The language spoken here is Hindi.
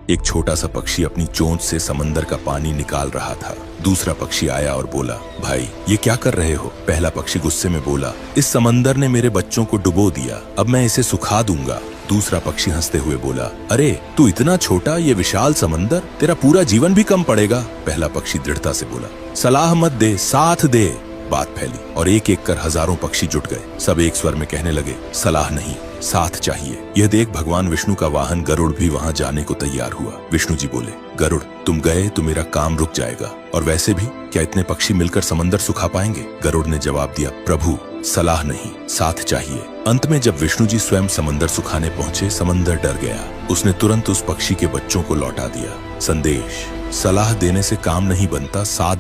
एक छोटा सा पक्षी अपनी चोंच से समंदर का पानी निकाल रहा था। दूसरा पक्षी आया और बोला, भाई ये क्या कर रहे हो? पहला पक्षी गुस्से में बोला, इस समंदर ने मेरे बच्चों को डुबो दिया, अब मैं इसे सुखा दूंगा। दूसरा पक्षी हंसते हुए बोला, अरे तू इतना छोटा, ये विशाल समंदर, तेरा पूरा जीवन भी कम पड़ेगा। पहला पक्षी दृढ़ता से बोला, सलाह मत दे, साथ दे। बात फैली और एक एक कर हजारों पक्षी जुट गए। सब एक स्वर में कहने लगे, सलाह नहीं, साथ चाहिए। यह देख भगवान विष्णु का वाहन गरुड़ भी वहां जाने को तैयार हुआ। विष्णु जी बोले, गरुड़ तुम गए तो मेरा काम रुक जाएगा, और वैसे भी क्या इतने पक्षी मिलकर समंदर सुखा पाएंगे? गरुड़ ने जवाब दिया, प्रभु सलाह नहीं, साथ चाहिए। अंत में जब विष्णु जी स्वयं समंदर सुखाने पहुंचे, समंदर डर गया। उसने तुरंत उस पक्षी के बच्चों को लौटा दिया। संदेश, सलाह देने से काम नहीं बनता, साथ